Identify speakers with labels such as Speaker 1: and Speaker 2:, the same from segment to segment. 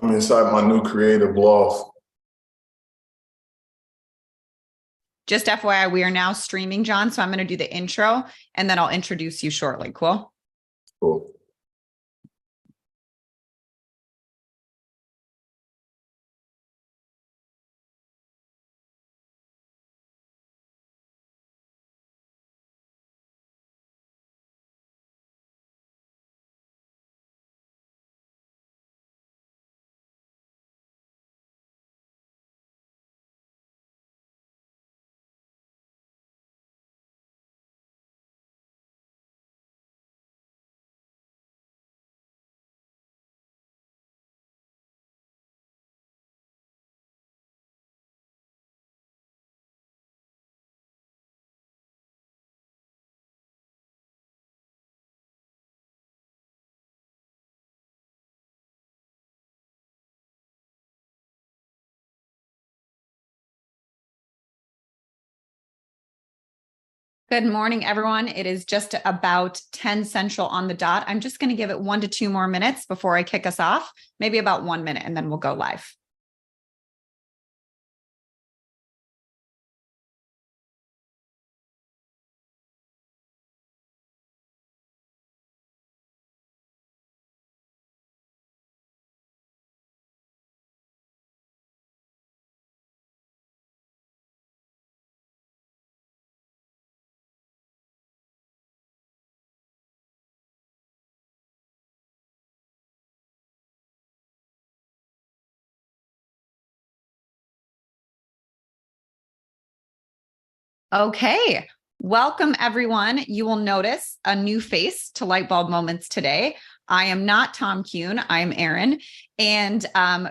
Speaker 1: I'm inside my new creative loft.
Speaker 2: Just FYI, we are now streaming, John. So I'm going to do the intro and then I'll introduce you shortly. Cool?
Speaker 1: Cool.
Speaker 2: Good morning, everyone. It is just about 10 Central on the dot. I'm just going to give it 1 to 2 more minutes before I kick us off, maybe about 1 minute, and then we'll go live. Okay. Welcome, everyone. You will notice a new face to Lightbulb Moments today. I am not Tom Kuhn. I'm Erin. And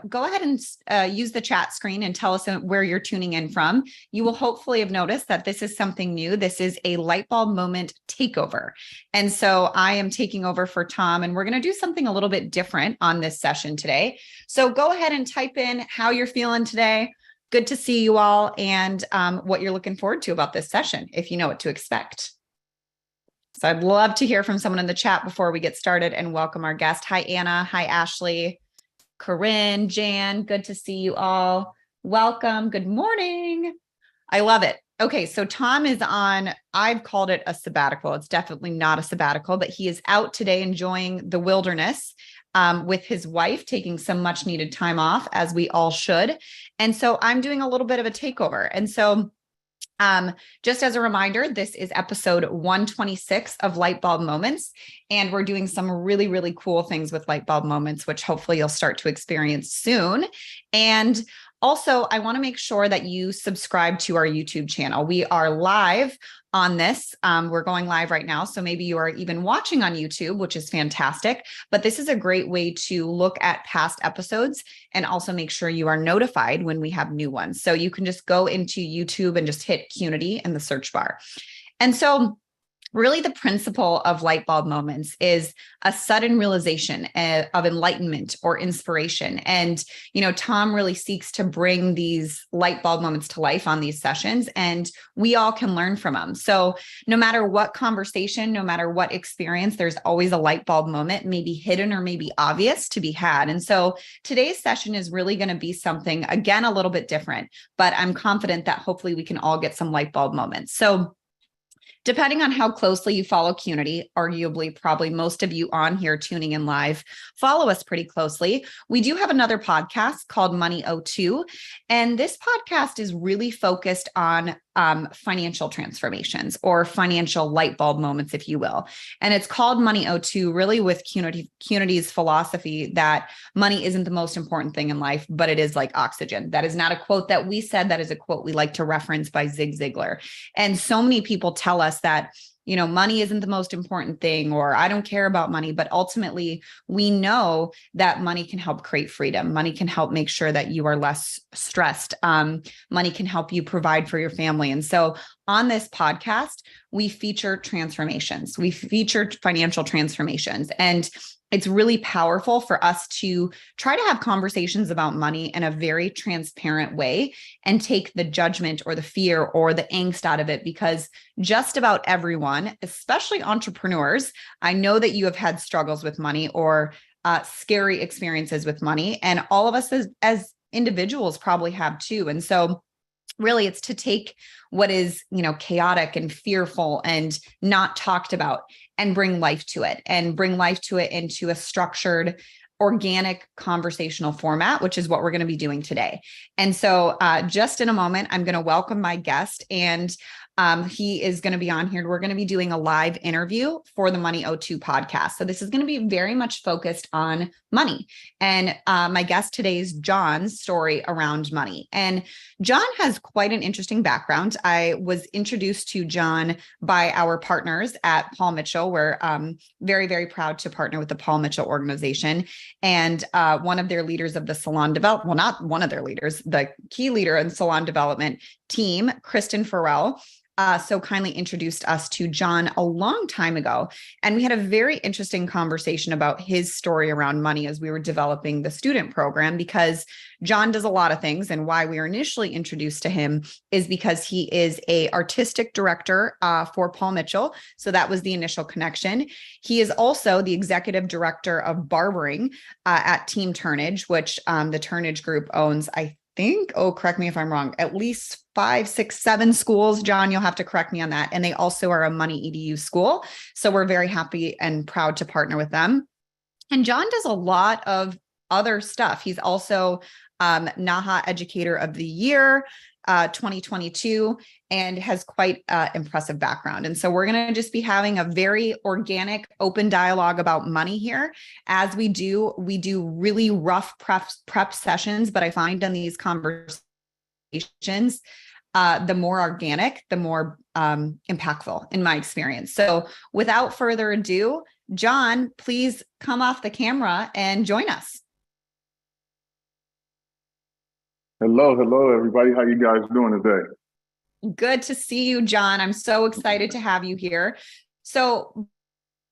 Speaker 2: go ahead and use the chat screen and tell us where you're tuning in from. You will hopefully have noticed that this is something new. This is a Lightbulb Moment takeover. And so I am taking over for Tom, and we're going to do something a little bit different on this session today. So go ahead and type in how you're feeling today. Good to see you all, and what you're looking forward to about this session, if you know what to expect. So I'd love to hear from someone in the chat before we get started and welcome our guest. Hi, Anna. Hi, Ashley. Corinne, Jan, good to see you all. Welcome. Good morning. I love it. Okay, so Tom is on, I've called it a sabbatical. It's definitely not a sabbatical, but he is out today enjoying the wilderness with his wife, taking some much needed time off, as we all should. And so I'm doing a little bit of a takeover. And so just as a reminder, this is episode 126 of Lightbulb Moments, and we're doing some really, really cool things with Lightbulb Moments, which hopefully you'll start to experience soon. And also, I want to make sure that you subscribe to our YouTube channel. We are live on this. We're going live right now. So maybe you are even watching on YouTube, which is fantastic. But this is a great way to look at past episodes and also make sure you are notified when we have new ones. So you can just go into YouTube and just hit Qnity in the search bar. And so really, the principle of Lightbulb Moments is a sudden realization of enlightenment or inspiration. And, Tom really seeks to bring these Lightbulb moments to life on these sessions, and we all can learn from them. So no matter what conversation, no matter what experience, there's always a Lightbulb moment, maybe hidden or maybe obvious, to be had. And so today's session is really going to be something, again, a little bit different, but I'm confident that hopefully we can all get some Lightbulb moments. So depending on how closely you follow Qnity, arguably probably most of you on here tuning in live follow us pretty closely. We do have another podcast called Money 02, and this podcast is really focused on financial transformations or financial light bulb moments, if you will. And it's called Money 02, really with Qnity's philosophy that money isn't the most important thing in life, but it is like oxygen. That is not a quote that we said. That is a quote we like to reference by Zig Ziglar. And so many people tell us that, money isn't the most important thing, or I don't care about money. But ultimately, we know that money can help create freedom. Money can help make sure that you are less stressed. Money can help you provide for your family. And so on this podcast, we feature transformations. We feature financial transformations. And it's really powerful for us to try to have conversations about money in a very transparent way and take the judgment or the fear or the angst out of it, because just about everyone, especially entrepreneurs, I know that you have had struggles with money, or scary experiences with money. And all of us as individuals probably have too. And so really it's to take what is, chaotic and fearful and not talked about and bring life to it into a structured, organic conversational format, which is what we're going to be doing today. And so just in a moment, I'm going to welcome my guest, and he is going to be on here. We're going to be doing a live interview for the Money O2 podcast. So this is going to be very much focused on money. And my guest today is John's story around money. And John has quite an interesting background. I was introduced to John by our partners at Paul Mitchell. We're very, very proud to partner with the Paul Mitchell organization. And one of their leaders of the salon development, well, not one of their leaders, the key leader in salon development team, Kristen Farrell, so kindly introduced us to John a long time ago. And we had a very interesting conversation about his story around money as we were developing the student program, because John does a lot of things. And why we were initially introduced to him is because he is an artistic director for Paul Mitchell. So that was the initial connection. He is also the executive director of barbering at Team Turnage, which the Turnage Group owns, I think, correct me if I'm wrong, at least 5, 6, 7 schools. John, you'll have to correct me on that. And they also are a Money EDU school. So we're very happy and proud to partner with them. And John does a lot of other stuff. He's also NAHA Educator of the Year 2022, and has quite impressive background. And so we're going to just be having a very organic, open dialogue about money here. As we do really rough prep sessions, but I find in these conversations, the more organic, the more impactful in my experience. So without further ado, John, please come off the camera and join us.
Speaker 1: Hello, everybody. How you guys doing today?
Speaker 2: Good to see you, John. I'm so excited to have you here. So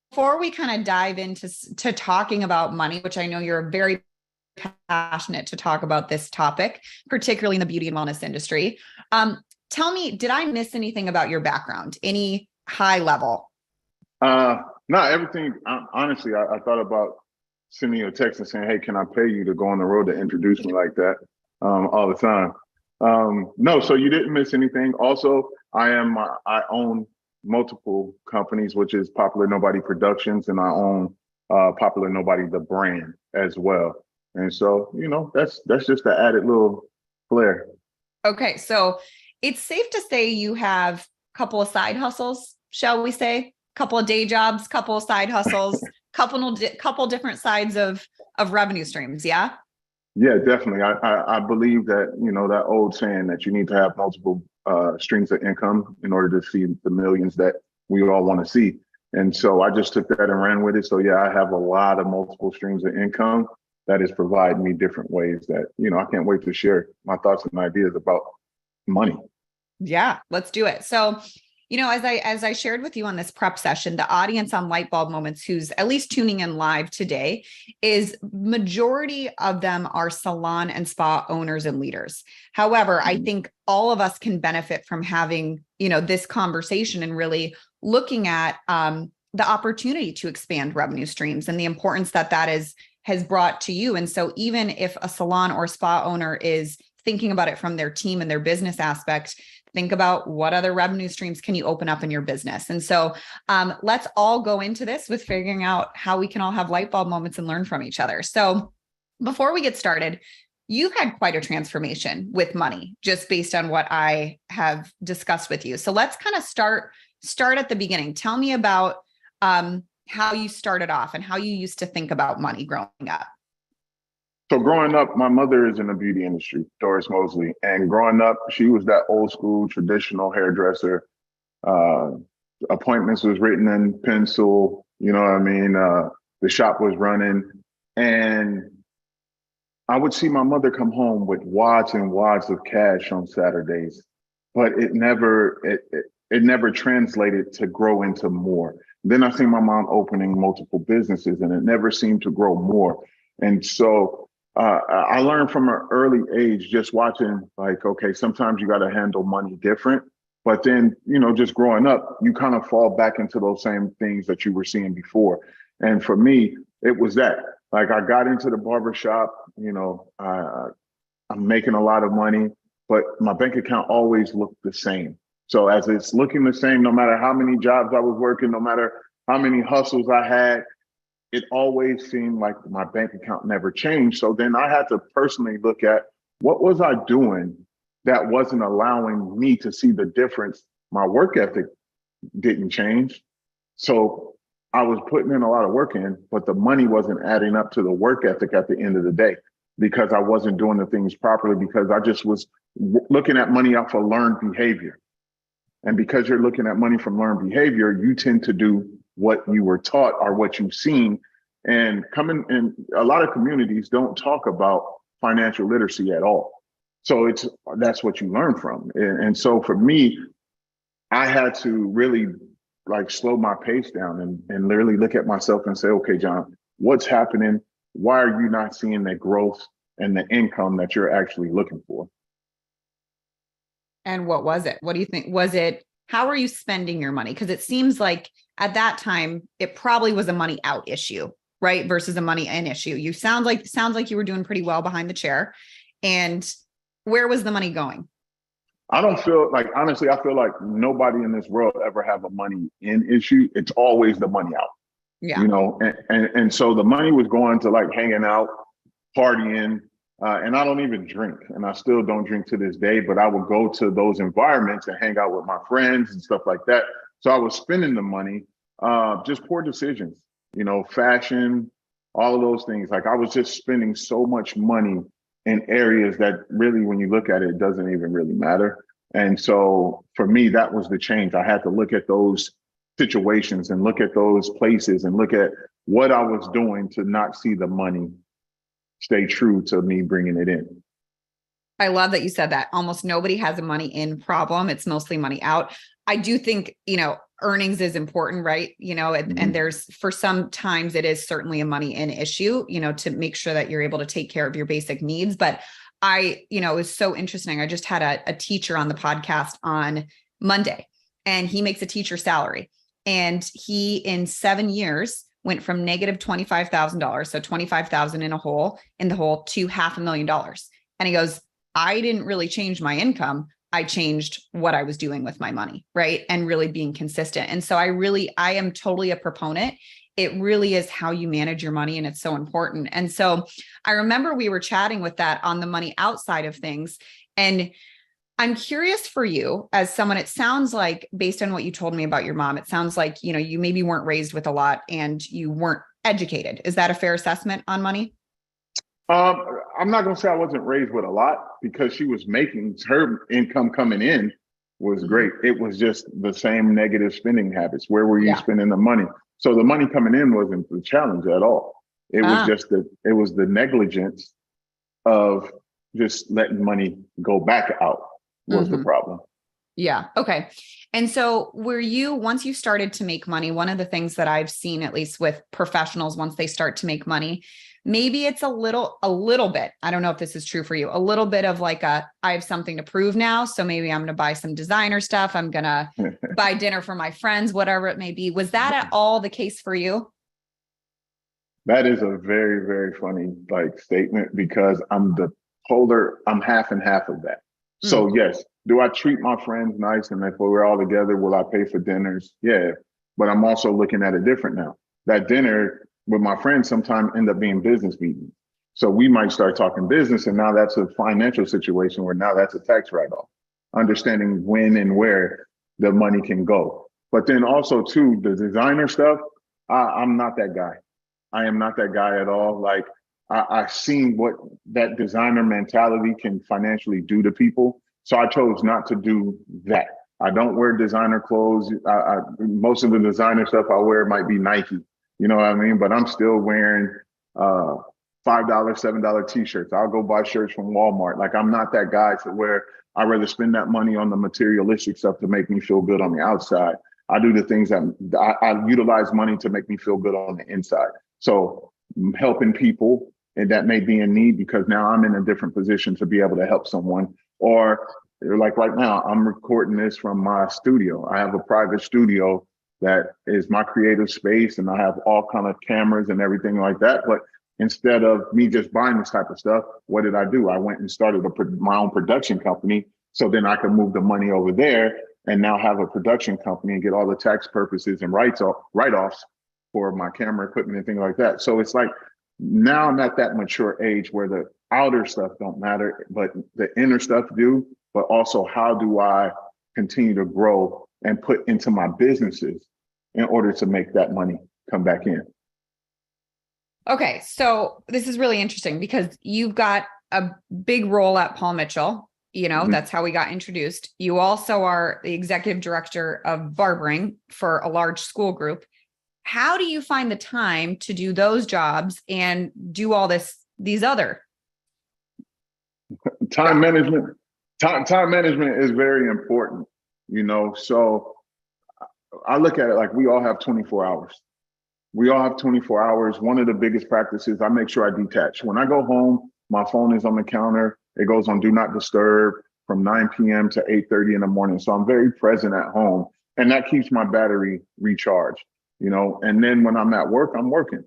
Speaker 2: before we kind of dive into talking about money, which I know you're very passionate to talk about this topic, particularly in the beauty and wellness industry, tell me, did I miss anything about your background? Any high level?
Speaker 1: Not everything. Honestly, I thought about sending you a text and saying, hey, can I pay you to go on the road to introduce me like that? All the time. No, so you didn't miss anything. Also, I own multiple companies, which is Popular Nobody Productions, and I own Popular Nobody, the brand, as well. And so, that's just the added little flair.
Speaker 2: Okay, so it's safe to say you have a couple of side hustles, shall we say? Couple of day jobs, couple of side hustles, couple different sides of revenue streams, yeah?
Speaker 1: Yeah, definitely. I believe that, that old saying that you need to have multiple streams of income in order to see the millions that we all want to see. And so I just took that and ran with it. So yeah, I have a lot of multiple streams of income that is providing me different ways that, I can't wait to share my thoughts and ideas about money.
Speaker 2: Yeah, let's do it. So, as I shared with you on this prep session, the audience on Lightbulb Moments who's at least tuning in live today is majority of them are salon and spa owners and leaders. However, I think all of us can benefit from having, this conversation and really looking at the opportunity to expand revenue streams and the importance that has brought to you. And so even if a salon or spa owner is thinking about it from their team and their business aspect, think about what other revenue streams can you open up in your business. And so let's all go into this with figuring out how we can all have light bulb moments and learn from each other. So before we get started, you've had quite a transformation with money, just based on what I have discussed with you. So let's kind of start at the beginning. Tell me about how you started off and how you used to think about money growing up.
Speaker 1: So growing up, my mother is in the beauty industry, Doris Mosley. And growing up, she was that old school, traditional hairdresser. Appointments was written in pencil, you know what I mean? The shop was running. And I would see my mother come home with wads and wads of cash on Saturdays, but it never translated to grow into more. Then I see my mom opening multiple businesses and it never seemed to grow more. And so I learned from an early age, just watching, like, okay, sometimes you got to handle money different. But then, just growing up, you kind of fall back into those same things that you were seeing before. And for me, it was that Like I got into the barber shop, I'm making a lot of money, but my bank account always looked the same. So as it's looking the same, no matter how many jobs I was working, no matter how many hustles I had, it always seemed like my bank account never changed. So then I had to personally look at what was I doing that wasn't allowing me to see the difference. My work ethic didn't change. So I was putting in a lot of work in, but the money wasn't adding up to the work ethic at the end of the day because I wasn't doing the things properly because I just was looking at money off of learned behavior. And because you're looking at money from learned behavior, you tend to do what you were taught or what you've seen. And coming in, a lot of communities don't talk about financial literacy at all. So that's what you learn from. And so for me, I had to really like slow my pace down and literally look at myself and say, okay, John, what's happening? Why are you not seeing the growth and the income that you're actually looking for?
Speaker 2: And what was it? What do you think? How are you spending your money? Because it seems like at that time, it probably was a money out issue, right? Versus a money in issue. Sounds like you were doing pretty well behind the chair. And where was the money going?
Speaker 1: I don't feel like, honestly, I feel like nobody in this world ever have a money in issue. It's always the money out,
Speaker 2: Yeah.
Speaker 1: And so the money was going to like hanging out, partying, and I don't even drink, and I still don't drink to this day, but I would go to those environments and hang out with my friends and stuff like that. So I was spending the money, just poor decisions, fashion, all of those things. Like I was just spending so much money in areas that really, when you look at it, it doesn't even really matter. And so for me, that was the change. I had to look at those situations and look at those places and look at what I was doing to not see the money stay true to me bringing it in.
Speaker 2: I love that you said that. Almost nobody has a money in problem. It's mostly money out. I do think, earnings is important, right? And there's, for some times it is certainly a money in issue, to make sure that you're able to take care of your basic needs. But it was so interesting. I just had a teacher on the podcast on Monday, and he makes a teacher salary. And he, in 7 years, went from negative $25,000, so 25,000 in the hole, to $500,000. And he goes, I didn't really change my income. I changed what I was doing with my money, right? And really being consistent. And so I am totally a proponent. It really is how you manage your money, and it's so important. And so I remember we were chatting with that on the money outside of things. And I'm curious for you as someone, it sounds like, based on what you told me about your mom, it sounds like, you maybe weren't raised with a lot and you weren't educated. Is that a fair assessment on money?
Speaker 1: I'm not going to say I wasn't raised with a lot because she was making her income coming in was great. It was just the same negative spending habits. Where were you spending the money? So the money coming in wasn't the challenge at all. It was just the negligence of just letting money go back out was the problem.
Speaker 2: Yeah. Okay. And so once you started to make money, one of the things that I've seen, at least with professionals, once they start to make money, maybe it's a little bit, I don't know if this is true for you, a little bit of like I have something to prove now. So maybe I'm going to buy some designer stuff. I'm going to buy dinner for my friends, whatever it may be. Was that at all the case for you?
Speaker 1: That is a very, very funny statement because I'm half and half of that. So yes, do I treat my friends nice? And if we're all together, will I pay for dinners? Yeah. But I'm also looking at it different now. That dinner with my friends sometimes end up being business meetings. So we might start talking business, and now that's a financial situation where now that's a tax write-off. Understanding when and where the money can go. But then also too, the designer stuff, I'm not that guy. I am not that guy at all. I've seen what that designer mentality can financially do to people. So I chose not to do that. I don't wear designer clothes. Most of the designer stuff I wear might be Nike. You know what I mean? But I'm still wearing $5, $7 t-shirts. I'll go buy shirts from Walmart. I'm not that guy to where I'd rather spend that money on the materialistic stuff to make me feel good on the outside. I do the things that I utilize money to make me feel good on the inside. So helping people, and that may be in need because now I'm in a different position to be able to help someone. Or like right now, I'm recording this from my studio. I have a private studio that is my creative space, and I have all kind of cameras and everything like that. But instead of me just buying this type of stuff, what did I do? I went and started my own production company. So then I could move the money over there and now have a production company and get all the tax purposes and write-offs for my camera equipment and things like that. So it's like, now I'm at that mature age where the outer stuff don't matter, but the inner stuff do. But also, how do I continue to grow and put into my businesses in order to make that money come back in?
Speaker 2: Okay, so this is really interesting because you've got a big role at Paul Mitchell. That's how we got introduced. You also are the executive director of barbering for a large school group. How do you find the time to do those jobs and do all these other?
Speaker 1: Time management. Time management is very important, so I look at it like we all have 24 hours. We all have 24 hours. One of the biggest practices, I make sure I detach. When I go home, my phone is on the counter. It goes on do not disturb from 9 p.m. to 8:30 in the morning. So I'm very present at home, and that keeps my battery recharged, and then when I'm at work, I'm working.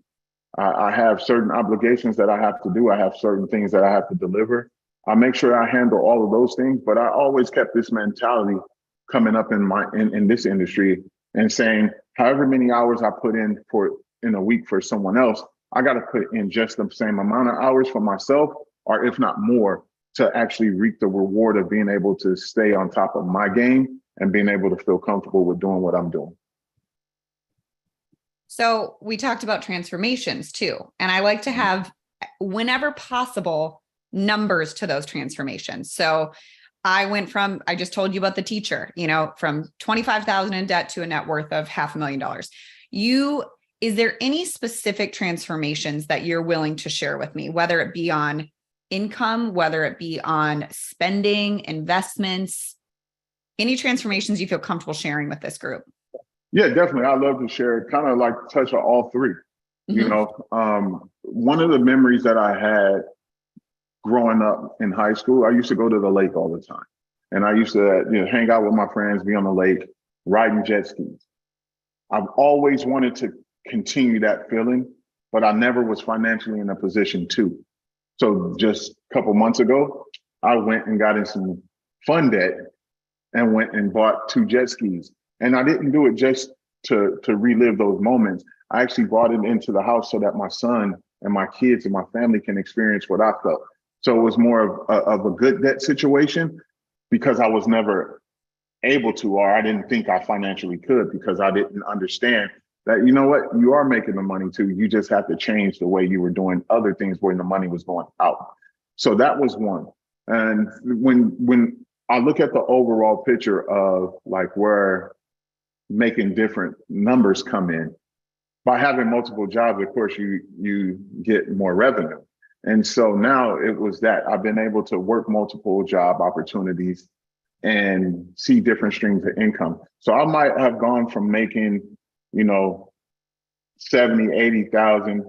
Speaker 1: I have certain obligations that I have to do. I have certain things that I have to deliver. I make sure I handle all of those things, but I always kept this mentality coming up in this industry and saying, however many hours I put in a week for someone else, I got to put in just the same amount of hours for myself, or if not more, to actually reap the reward of being able to stay on top of my game and being able to feel comfortable with doing what I'm doing.
Speaker 2: So we talked about transformations too. And I like to have, whenever possible, numbers to those transformations. So I just told you about the teacher, from 25,000 in debt to a net worth of $500,000. Is there any specific transformations that you're willing to share with me, whether it be on income, whether it be on spending, investments, any transformations you feel comfortable sharing with this group?
Speaker 1: Yeah, definitely. I'd love to share, kind of like touch on all three. One of the memories that I had growing up in high school, I used to go to the lake all the time. And I used to hang out with my friends, be on the lake, riding jet skis. I've always wanted to continue that feeling, but I never was financially in a position to. So just a couple months ago, I went and got in some fun debt and went and bought 2 jet skis. And I didn't do it just to relive those moments. I actually brought it into the house so that my son and my kids and my family can experience what I felt. So it was more of a good debt situation because I was never able to, or I didn't think I financially could, because I didn't understand that, you are making the money too. You just have to change the way you were doing other things when the money was going out. So that was one. And when I look at the overall picture of like where making different numbers come in, by having multiple jobs, of course, you get more revenue. And so now it was that I've been able to work multiple job opportunities and see different streams of income. So I might have gone from making, 70, 80,000,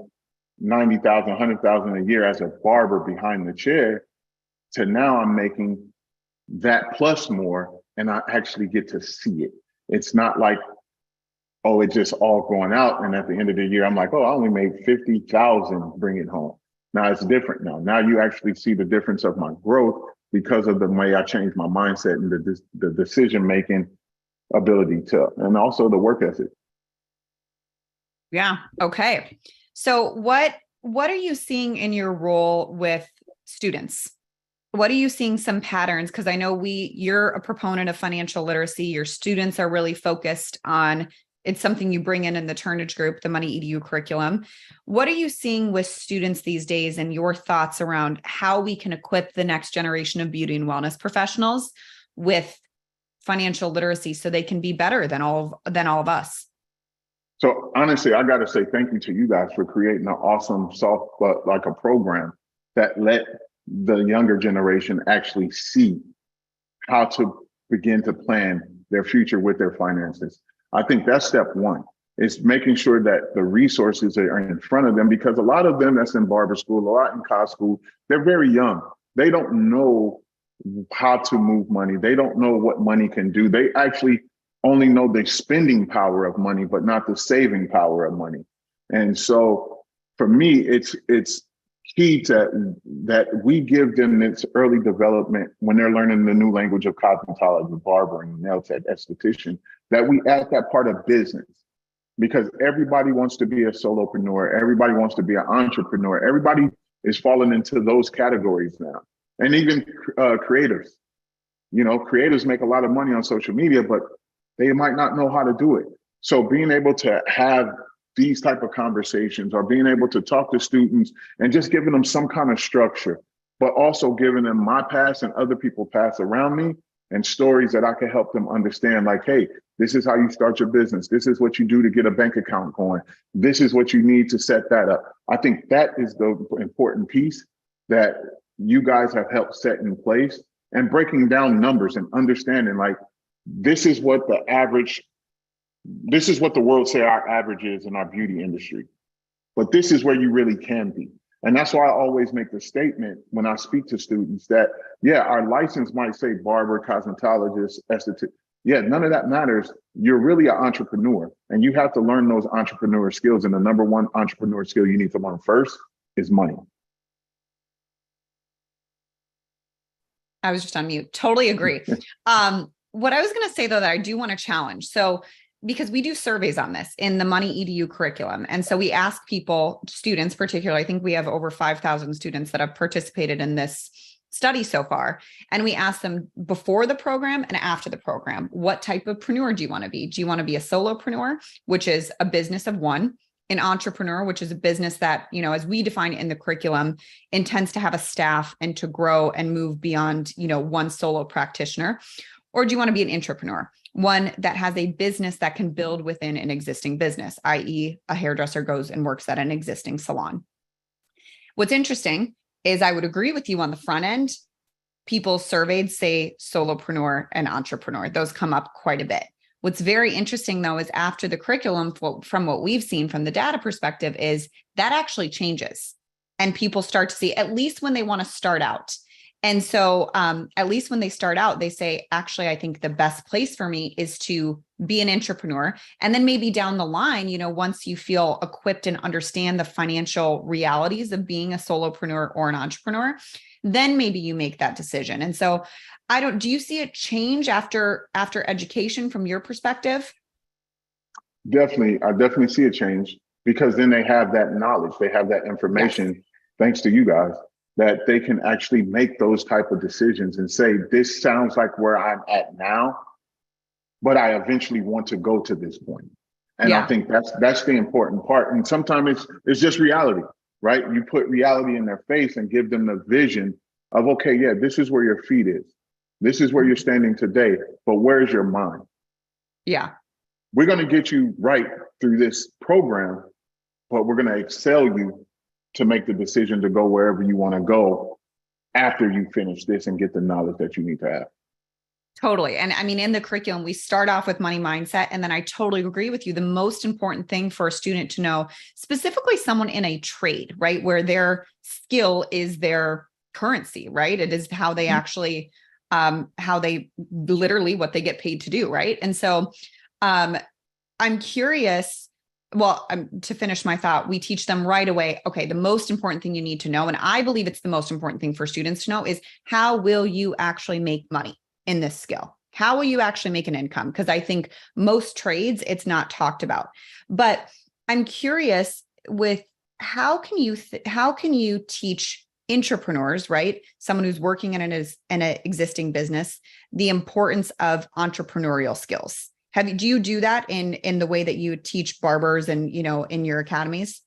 Speaker 1: 90,000, 100,000 a year as a barber behind the chair to now I'm making that plus more, and I actually get to see it. It's not like, oh, it's just all going out. And at the end of the year, I'm like, oh, I only made 50,000 bring it home. Now it's different now. Now you actually see the difference of my growth because of the way I changed my mindset and the decision-making ability and also the work ethic.
Speaker 2: Yeah. Okay. So what are you seeing in your role with students? What are you seeing some patterns? Because I know you're a proponent of financial literacy. Your students are really focused on, it's something you bring in the Turnage group, the Money EDU curriculum. What are you seeing with students these days and your thoughts around how we can equip the next generation of beauty and wellness professionals with financial literacy so they can be better than all of us?
Speaker 1: So honestly, I got to say thank you to you guys for creating an awesome a program that let the younger generation actually see how to begin to plan their future with their finances. I think that's step one, is making sure that the resources are in front of them, because a lot of them that's in barber school, a lot in cos school, they're very young. They don't know how to move money. They don't know what money can do. They actually only know the spending power of money, but not the saving power of money. And so for me, it's key to that we give them this early development when they're learning the new language of cosmetology, barbering, nail tech, esthetician, that we add that part of business. Because everybody wants to be a solopreneur, everybody wants to be an entrepreneur, everybody is falling into those categories now. And even creators, creators make a lot of money on social media, but they might not know how to do it. So being able to have these type of conversations, or being able to talk to students and just giving them some kind of structure, but also giving them my past and other people's past around me and stories that I can help them understand, like, hey, this is how you start your business. This is what you do to get a bank account going. This is what you need to set that up. I think that is the important piece that you guys have helped set in place, and breaking down numbers and understanding, like, this is what the world say our average is in our beauty industry, but this is where you really can be. And that's why I always make the statement when I speak to students that, yeah, our license might say barber, cosmetologist, esthetician. Yeah, none of that matters. You're really an entrepreneur, and you have to learn those entrepreneur skills. And the number one entrepreneur skill you need to learn first is money.
Speaker 2: I was just on mute. Totally agree. What I was going to say, though, that I do want to challenge. So, because we do surveys on this in the Money EDU curriculum. And so we ask people, students particularly, I think we have over 5,000 students that have participated in this study so far. And we ask them before the program and after the program, what type of preneur do you want to be? Do you want to be a solopreneur, which is a business of one? An entrepreneur, which is a business that, as we define it in the curriculum, intends to have a staff and to grow and move beyond, one solo practitioner? Or do you want to be an intrapreneur, one that has a business that can build within an existing business, i.e. a hairdresser goes and works at an existing salon? What's interesting is I would agree with you on the front end. People surveyed say solopreneur and entrepreneur. Those come up quite a bit. What's very interesting, though, is after the curriculum, from what we've seen from the data perspective, is that actually changes. And people start to see, at least when they want to start out. And so at least when they start out, they say, actually, I think the best place for me is to be an entrepreneur. And then maybe down the line, once you feel equipped and understand the financial realities of being a solopreneur or an entrepreneur, then maybe you make that decision. And so do you see a change after education from your perspective?
Speaker 1: Definitely. I definitely see a change, because then they have that knowledge, they have that information, yes, thanks to you guys, that they can actually make those type of decisions and say, this sounds like where I'm at now, but I eventually want to go to this point. And yeah, I think that's the important part. And sometimes it's just reality, right? You put reality in their face and give them the vision of, okay, yeah, this is where your feet is. This is where you're standing today, but where's your mind?
Speaker 2: Yeah.
Speaker 1: We're going to get you right through this program, but we're going to excel you to make the decision to go wherever you want to go after you finish this and get the knowledge that you need to have.
Speaker 2: Totally. And I mean, in the curriculum, we start off with money mindset. And then I totally agree with you. The most important thing for a student to know, specifically someone in a trade, right, where their skill is their currency, right? It is how they actually, how they literally what they get paid to do, right? And so I'm curious. Well, to finish my thought, we teach them right away, okay, the most important thing you need to know, and I believe it's the most important thing for students to know, is how will you actually make money in this skill? How will you actually make an income? Because I think most trades, it's not talked about. But I'm curious with how can you teach intrapreneurs, right? Someone who's working in an existing business, the importance of entrepreneurial skills. Do you do that in the way that you teach barbers and, in your academies?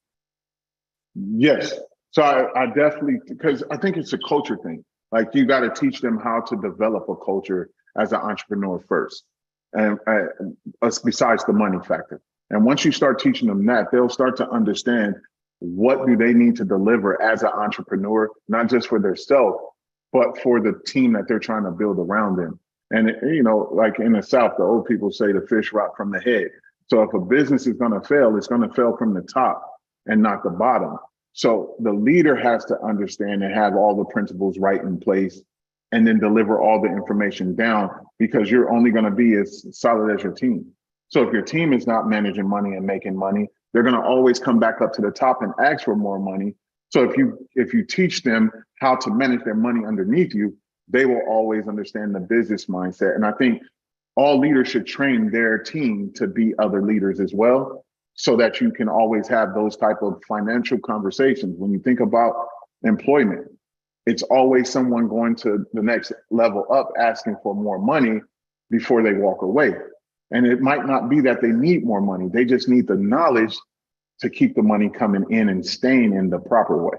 Speaker 1: Yes. So I definitely, because I think it's a culture thing. Like, you got to teach them how to develop a culture as an entrepreneur first, and besides the money factor. And once you start teaching them that, they'll start to understand what do they need to deliver as an entrepreneur, not just for themselves, but for the team that they're trying to build around them. And, like in the South, the old people say the fish rot from the head. So if a business is going to fail, it's going to fail from the top and not the bottom. So the leader has to understand and have all the principles right in place, and then deliver all the information down, because you're only going to be as solid as your team. So if your team is not managing money and making money, they're going to always come back up to the top and ask for more money. So if you teach them how to manage their money underneath you, they will always understand the business mindset. And I think all leaders should train their team to be other leaders as well, so that you can always have those type of financial conversations. When you think about employment, it's always someone going to the next level up asking for more money before they walk away. And it might not be that they need more money. They just need the knowledge to keep the money coming in and staying in the proper way.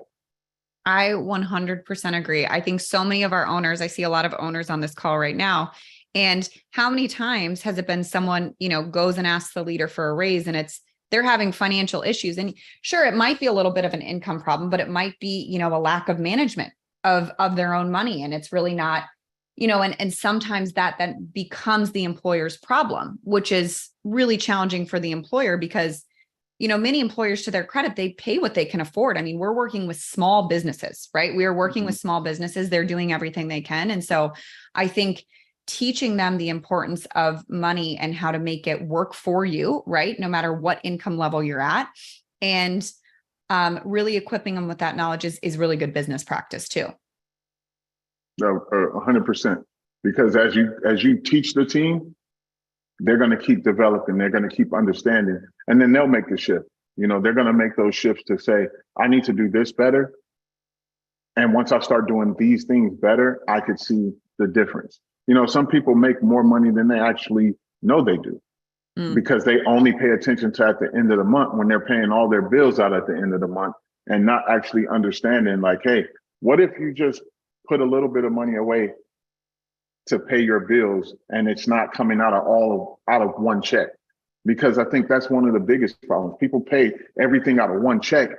Speaker 2: I 100% agree. I think so many of our owners, I see a lot of owners on this call right now. And how many times has it been someone, goes and asks the leader for a raise, and they're having financial issues. And sure, it might be a little bit of an income problem, but it might be, a lack of management of their own money. And it's really not, and sometimes that then becomes the employer's problem, which is really challenging for the employer because, many employers, to their credit, they pay what they can afford. I mean, we're working with small businesses, right? We are working with small businesses. They're doing everything they can. And so I think teaching them the importance of money and how to make it work for you, right? No matter what income level you're at, and really equipping them with that knowledge is really good business practice too.
Speaker 1: 100%. Because as you teach the team, they're going to keep developing. They're going to keep understanding, and then they'll make the shift. They're going to make those shifts to say, I need to do this better. And once I start doing these things better, I could see the difference. Some people make more money than they actually know they do because they only pay attention to at the end of the month when they're paying all their bills out at the end of the month and not actually understanding like, hey, what if you just put a little bit of money away to pay your bills and it's not coming out of one check? Because I think that's one of the biggest problems. People pay everything out of one check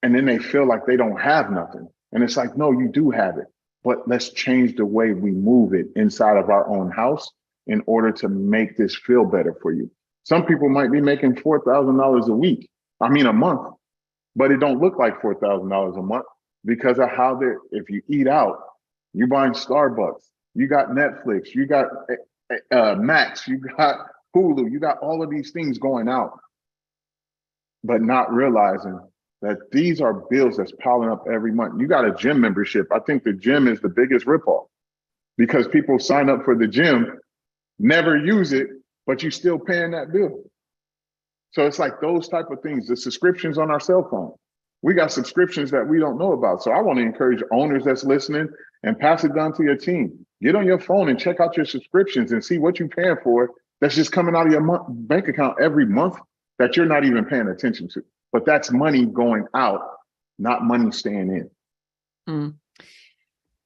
Speaker 1: and then they feel like they don't have nothing. And it's like, no, you do have it. But let's change the way we move it inside of our own house in order to make this feel better for you. Some people might be making $4,000 a month, but it don't look like $4,000 a month because of how if you eat out, you're buying Starbucks, you got Netflix, you got Max, you got Hulu, you got all of these things going out, but not realizing that these are bills that's piling up every month. You got a gym membership. I think the gym is the biggest ripoff because people sign up for the gym, never use it, but you're still paying that bill. So it's like those type of things, the subscriptions on our cell phone. We got subscriptions that we don't know about. So I want to encourage owners that's listening and pass it down to your team. Get on your phone and check out your subscriptions and see what you're paying for that's just coming out of your bank account every month that you're not even paying attention to. But that's money going out, not money staying in.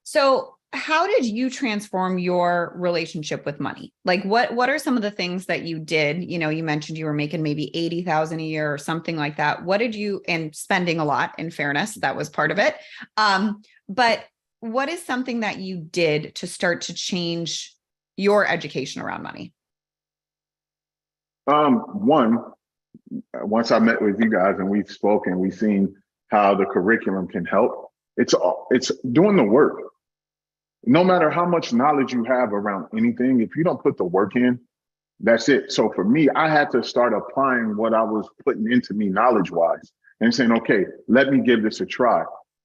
Speaker 2: So how did you transform your relationship with money? Like what are some of the things that you did? You mentioned you were making maybe 80,000 a year or something like that. What did you, and spending a lot, in fairness, that was part of it. But what is something that you did to start to change your education around money?
Speaker 1: Once I met with you guys and we've spoken, we've seen how the curriculum can help. It's doing the work. No matter how much knowledge you have around anything, if you don't put the work in, that's it. So for me, I had to start applying what I was putting into me knowledge-wise and saying, okay, let me give this a try.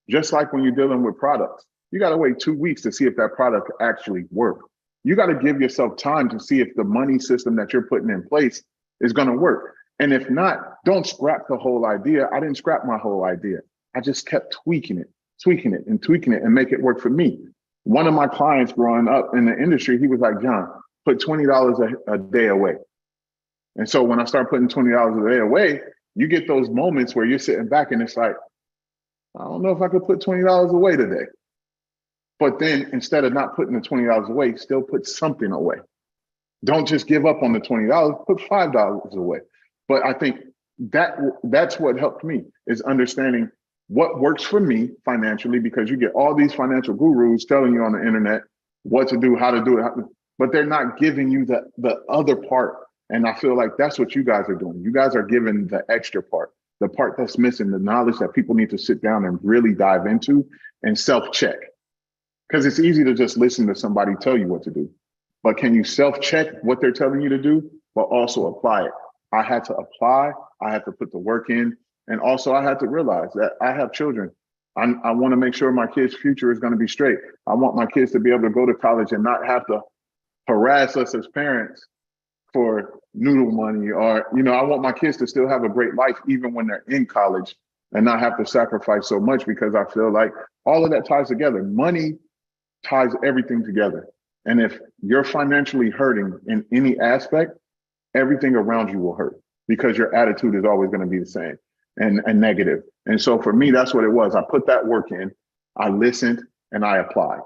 Speaker 1: Just like when you're dealing with products, you got to wait 2 weeks to see if that product actually works. You got to give yourself time to see if the money system that you're putting in place is going to work. And if not, don't scrap the whole idea. I didn't scrap my whole idea. I just kept tweaking it and make it work for me. One of my clients growing up in the industry, he was like, John, put $20 a day away. And so when I start putting $20 a day away, you get those moments where you're sitting back and it's like, I don't know if I could put $20 away today. But then instead of not putting the $20 away, still put something away. Don't just give up on the $20, put $5 away. But I think that's what helped me, is understanding what works for me financially, because you get all these financial gurus telling you on the internet what to do, how to do it, but they're not giving you the other part. And I feel like that's what you guys are doing. You guys are giving the extra part, the part that's missing, the knowledge that people need to sit down and really dive into and self-check. Because it's easy to just listen to somebody tell you what to do. But can you self-check what they're telling you to do, but also apply it? I had to apply, I had to put the work in, and also I had to realize that I have children. I want to make sure my kids' future is going to be straight. I want my kids to be able to go to college and not have to harass us as parents for noodle money, or, I want my kids to still have a great life even when they're in college and not have to sacrifice so much, because I feel like all of that ties together. Money ties everything together. And if you're financially hurting in any aspect, everything around you will hurt, because your attitude is always going to be the same and negative. And so for me, that's what it was. I put that work in, I listened, and I applied.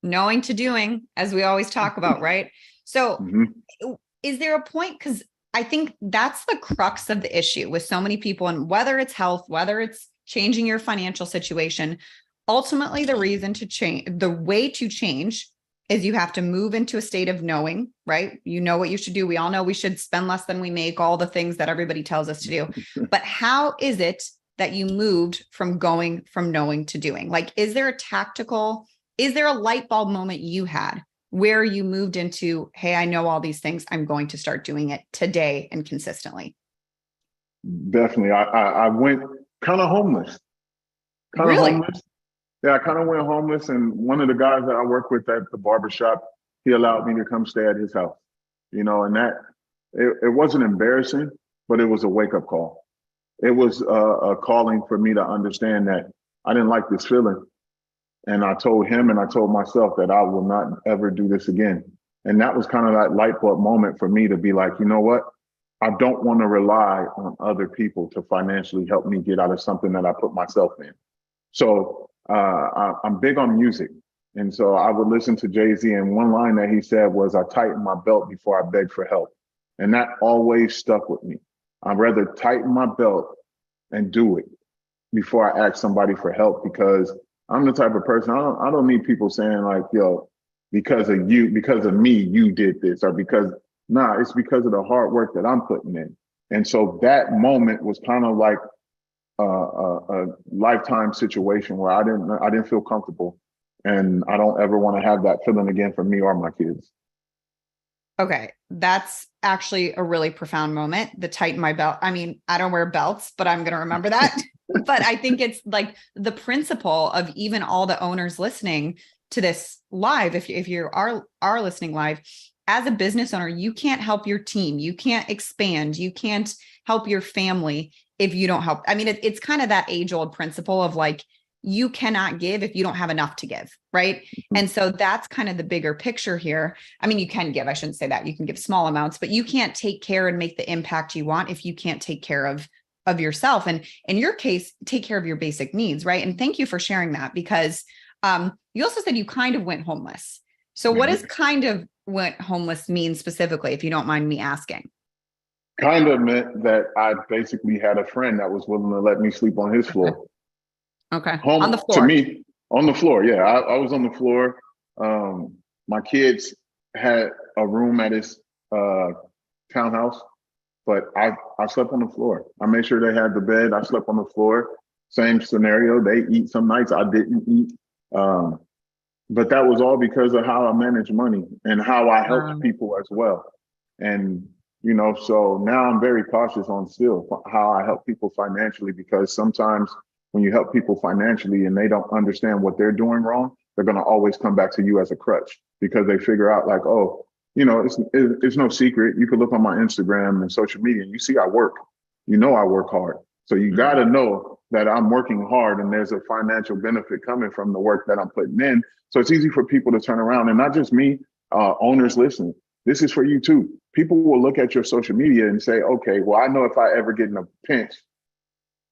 Speaker 2: Knowing to doing, as we always talk about, right? So
Speaker 1: Mm-hmm.
Speaker 2: Is there a point? Because I think that's the crux of the issue with so many people, and whether it's health, whether it's changing your financial situation, ultimately the reason to change, the way to change is you have to move into a state of knowing, right? You know what you should do. We all know we should spend less than we make, all the things that everybody tells us to do. But how is it that you moved from going from knowing to doing? Like, is there a light bulb moment you had where you moved into, hey, I know all these things, I'm going to start doing it today and consistently?
Speaker 1: Definitely. I went kind of homeless.
Speaker 2: Really?
Speaker 1: Homeless. Yeah, I kind of went homeless. And one of the guys that I work with at the barbershop, he allowed me to come stay at his house. And that it wasn't embarrassing, but it was a wake-up call. It was a calling for me to understand that I didn't like this feeling. And I told him and I told myself that I will not ever do this again. And that was kind of that light bulb moment for me to be like, you know what? I don't want to rely on other people to financially help me get out of something that I put myself in. So I'm big on music. And so I would listen to Jay-Z, and one line that he said was, I tighten my belt before I beg for help. And that always stuck with me. I'd rather tighten my belt and do it before I ask somebody for help, because I'm the type of person, I don't need people saying like, yo, because of me, you did this, or it's because of the hard work that I'm putting in. And so that moment was kind of like a lifetime situation where I didn't feel comfortable, and I don't ever want to have that feeling again for me or my kids.
Speaker 2: Okay. That's actually a really profound moment. The tighten my belt. I mean, I don't wear belts, but I'm going to remember that. But I think it's like the principle of even all the owners listening to this live. If you are listening live, as a business owner, you can't help your team. You can't expand. You can't help your family if you don't help. I mean, it's kind of that age old principle of like, you cannot give if you don't have enough to give. Right. And so that's kind of the bigger picture here. I mean, you can give, I shouldn't say that, you can give small amounts, but you can't take care and make the impact you want if you can't take care of yourself. And in your case, take care of your basic needs. Right. And thank you for sharing that, because you also said you kind of went homeless. So what does kind of went homeless mean specifically, if you don't mind me asking?
Speaker 1: Kind of meant that I basically had a friend that was willing to let me sleep on his floor.
Speaker 2: Okay.
Speaker 1: Home
Speaker 2: On the
Speaker 1: to
Speaker 2: floor.
Speaker 1: me, on the floor. Yeah, I was on the floor. My kids had a room at his townhouse, but I slept on the floor. I made sure they had the bed. I slept on the floor. Same scenario. They eat some nights. I didn't eat. But that was all because of how I managed money and how I helped people as well. And, so now I'm very cautious on still how I help people financially, because sometimes when you help people financially and they don't understand what they're doing wrong, they're going to always come back to you as a crutch, because they figure out like, oh, it's no secret. You can look on my Instagram and social media and you see I work. I work hard. So you got to know that I'm working hard and there's a financial benefit coming from the work that I'm putting in. So it's easy for people to turn around, and not just me, owners listening. This is for you too. People will look at your social media and say, okay, well, I know if I ever get in a pinch,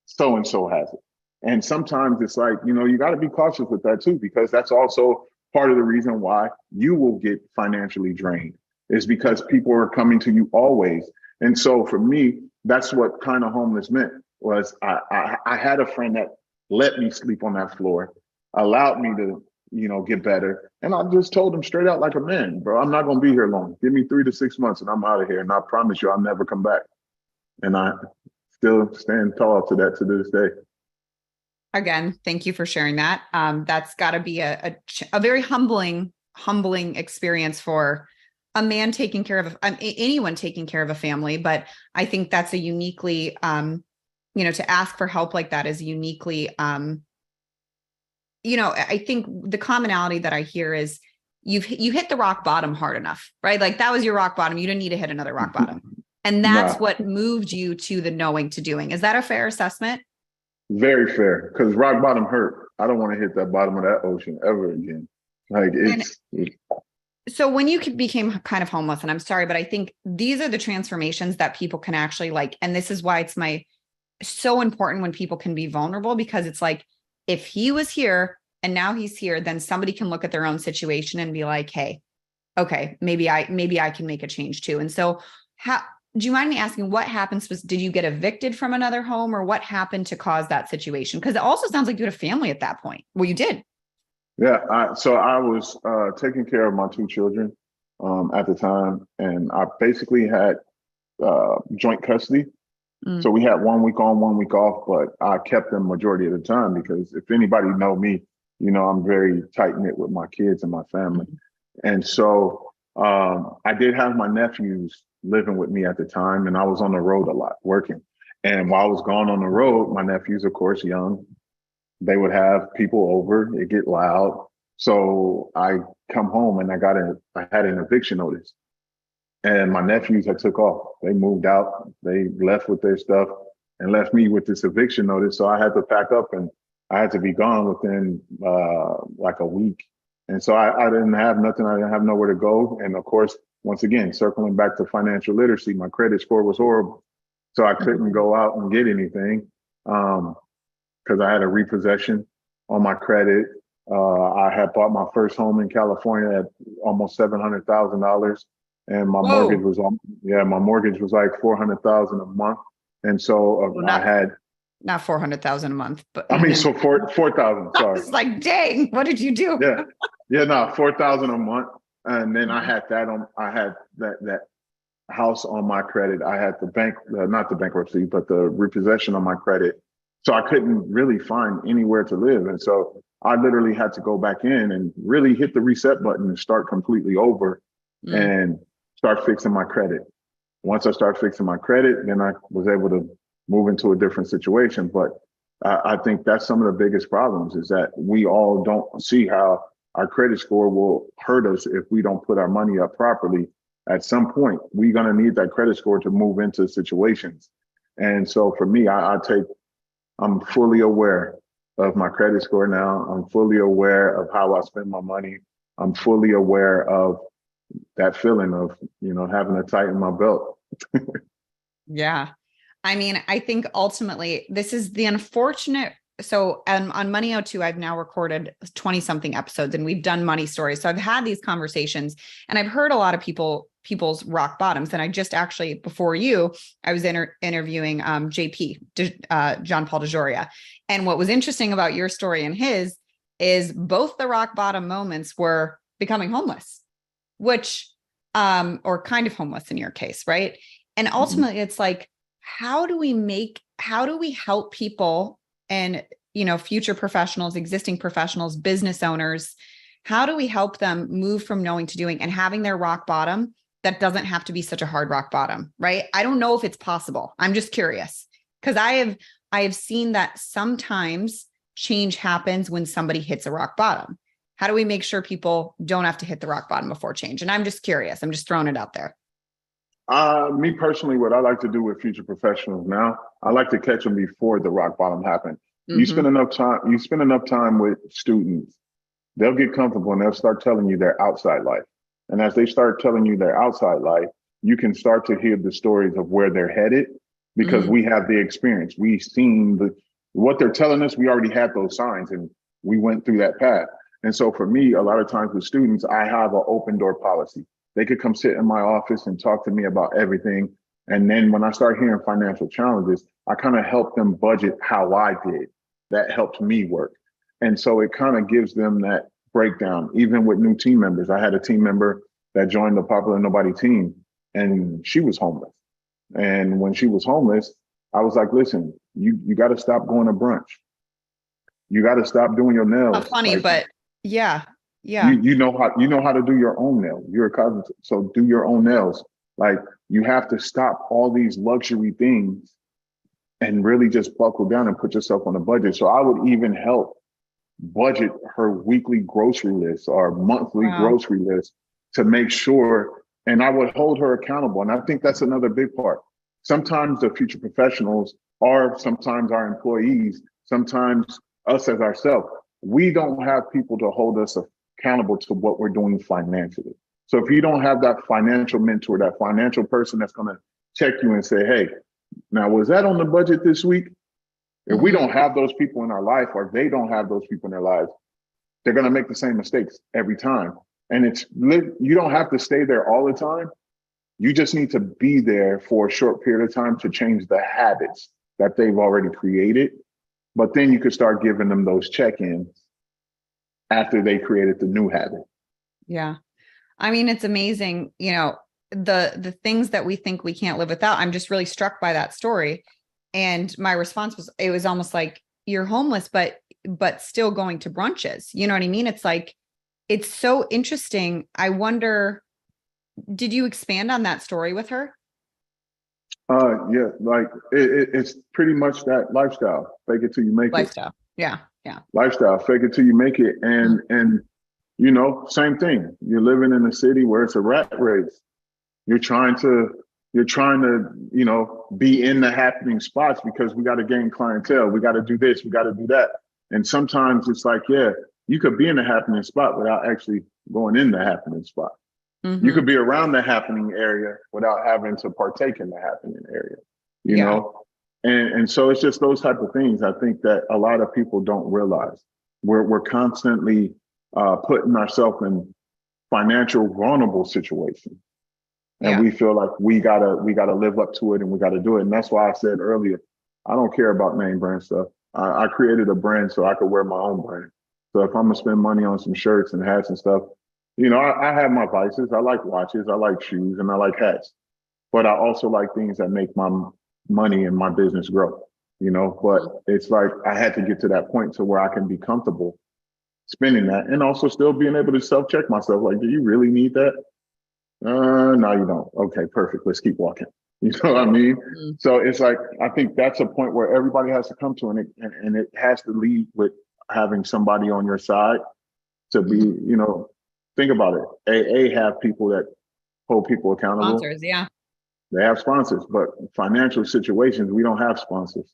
Speaker 1: so-and-so has it. And sometimes it's like, you got to be cautious with that too, because that's also part of the reason why you will get financially drained, is because people are coming to you always. And so for me, that's what kind of homeless meant, was I had a friend that let me sleep on that floor, allowed me to, get better. And I just told him straight out like a man, bro, I'm not going to be here long. Give me 3 to 6 months and I'm out of here. And I promise you, I'll never come back. And I still stand tall to that to this day.
Speaker 2: Again, thank you for sharing that. That's got to be a very humbling experience for a man taking care of anyone taking care of a family, but I think that's a uniquely, to ask for help like that is uniquely, I think the commonality that I hear is you hit the rock bottom hard enough, right? Like that was your rock bottom. You didn't need to hit another rock bottom. And that's
Speaker 1: Nah,
Speaker 2: what moved you to the knowing to doing. Is that a fair assessment?
Speaker 1: very fair. Because rock bottom hurt. I don't want to hit that bottom of that ocean ever again. Like
Speaker 2: And
Speaker 1: it's
Speaker 2: so when you became kind of homeless, and I'm sorry, but I think these are the transformations that people can actually like, and this is why it's so important when people can be vulnerable, because it's like, if he was here and now he's here, then somebody can look at their own situation and be like, hey, okay, maybe I can make a change too. And so how, do you mind me asking what happens? Did you get evicted from another home, or what happened to cause that situation? Because it also sounds like you had a family at that point. Well, you did.
Speaker 1: yeah. So I was taking care of my two children at the time, and I basically had joint custody.
Speaker 2: Mm.
Speaker 1: So we had 1 week on, 1 week off, but I kept them majority of the time because if anybody know me, I'm very tight knit with my kids and my family.
Speaker 2: Mhm.
Speaker 1: And so I did have my nephews living with me at the time, and I was on the road a lot working. And while I was gone on the road, my nephews, of course, young, they would have people over, it get loud. So I come home and I had an eviction notice. And my nephews had took off. They moved out. They left with their stuff and left me with this eviction notice. So I had to pack up and I had to be gone within like a week. And so I didn't have nothing. I didn't have nowhere to go. And of course, once again, circling back to financial literacy, my credit score was horrible. So I couldn't go out and get anything because I had a repossession on my credit. I had bought my first home in California at almost $700,000, and
Speaker 2: Whoa.
Speaker 1: my mortgage was like 400,000 a month, and so
Speaker 2: Well,
Speaker 1: I had,
Speaker 2: not 400,000 a month, but
Speaker 1: I mean,
Speaker 2: even
Speaker 1: so 4,000.
Speaker 2: I
Speaker 1: Sorry,
Speaker 2: was like, dang, what did you do?
Speaker 1: yeah, yeah, no, 4,000 a month, and then
Speaker 2: Mhm.
Speaker 1: I had that house on my credit. I had the bank, not the bankruptcy, but the repossession on my credit. So I couldn't really find anywhere to live. And so I literally had to go back in and really hit the reset button and start completely over
Speaker 2: Mm.
Speaker 1: and start fixing my credit. Once I started fixing my credit, then I was able to move into a different situation. But I think that's some of the biggest problems is that we all don't see how our credit score will hurt us if we don't put our money up properly. At some point, we're going to need that credit score to move into situations. And so for me, I'm fully aware of my credit score now. I'm fully aware of how I spend my money. I'm fully aware of that feeling of, having to tighten my belt.
Speaker 2: Yeah. I mean, I think ultimately this is the unfortunate. So on Money 02, I've now recorded 20 something episodes and we've done money stories. So I've had these conversations and I've heard a lot of people's rock bottoms. And I just actually, before you, I was interviewing JP, John Paul DeJoria. And what was interesting about your story and his is both the rock bottom moments were becoming homeless, which, or kind of homeless in your case, right? And
Speaker 1: Mhm.
Speaker 2: ultimately it's like, how do we help people and, future professionals, existing professionals, business owners? How do we help them move from knowing to doing and having their rock bottom that doesn't have to be such a hard rock bottom, right? I don't know if it's possible. I'm just curious because I have seen that sometimes change happens when somebody hits a rock bottom. How do we make sure people don't have to hit the rock bottom before change? And I'm just curious. I'm just throwing it out there.
Speaker 1: Me personally, what I like to do with future professionals now, I like to catch them before the rock bottom happened.
Speaker 2: Mm-hmm.
Speaker 1: You spend enough time with students, they'll get comfortable and they'll start telling you their outside life. And as they start telling you their outside life, you can start to hear the stories of where they're headed because
Speaker 2: Mm-hmm.
Speaker 1: we have the experience. We've seen what they're telling us. We already had those signs and we went through that path. And so for me, a lot of times with students, I have an open door policy. They could come sit in my office and talk to me about everything. And then when I start hearing financial challenges, I kind of help them budget how I did. That helps me work. And so it kind of gives them that breakdown, even with new team members. I had a team member that joined the Popular Nobody team and she was homeless. And when she was homeless, I was like, listen, you got to stop going to brunch. You got to stop doing your
Speaker 2: Not
Speaker 1: nails.
Speaker 2: funny,
Speaker 1: Like,
Speaker 2: but yeah. Yeah.
Speaker 1: You know how to do your own nails. You're a cousin, so do your own nails. Like you have to stop all these luxury things and really just buckle down and put yourself on a budget. So I would even help budget her weekly grocery list or monthly
Speaker 2: Wow.
Speaker 1: grocery list to make sure, and I would hold her accountable. And I think that's another big part. Sometimes the future professionals are sometimes our employees, sometimes us as ourselves. We don't have people to hold us accountable to what we're doing financially. So if you don't have that financial mentor, that financial person that's going to check you and say, hey, now was that on the budget this week? If we
Speaker 2: Mhm.
Speaker 1: don't have those people in our life or they don't have those people in their lives, they're going to make the same mistakes every time. And you don't have to stay there all the time. You just need to be there for a short period of time to change the habits that they've already created. But then you could start giving them those check-ins after they created the new habit.
Speaker 2: Yeah. I mean, it's amazing, the things that we think we can't live without. I'm just really struck by that story. And my response was, it was almost like you're homeless, but still going to brunches. You know what I mean? It's like, it's so interesting. I wonder, did you expand on that story with her?
Speaker 1: Yeah, like it's pretty much that lifestyle. Fake it till you make it.
Speaker 2: Lifestyle. Yeah. Yeah.
Speaker 1: Lifestyle, fake it till you make it. And same thing. You're living in a city where it's a rat race. You're trying to, be in the happening spots because we got to gain clientele. We got to do this. We got to do that. And sometimes it's like, yeah, you could be in the happening spot without actually going in the happening spot. You could be around the happening area without having to partake in the happening area, you
Speaker 2: Yeah.
Speaker 1: know? And so it's just those type of things I think that a lot of people don't realize. We're constantly putting ourselves in financial vulnerable situations. And
Speaker 2: Yeah.
Speaker 1: we feel like we gotta live up to it and we gotta do it. And that's why I said earlier, I don't care about name brand stuff. I created a brand so I could wear my own brand. So if I'm gonna spend money on some shirts and hats and stuff, I have my vices. I like watches, I like shoes, and I like hats. But I also like things that make my money and my business grow. But it's like I had to get to that point to where I can be comfortable spending that and also still being able to self-check myself. Like, do you really need that? No, you don't. Okay, perfect. Let's keep walking. You know what I mean? So it's like, I think that's a point where everybody has to come to, and it has to lead with having somebody on your side to be, think about it. AA have people that hold people accountable.
Speaker 2: Sponsors. Yeah.
Speaker 1: They have sponsors, but financial situations, we don't have sponsors.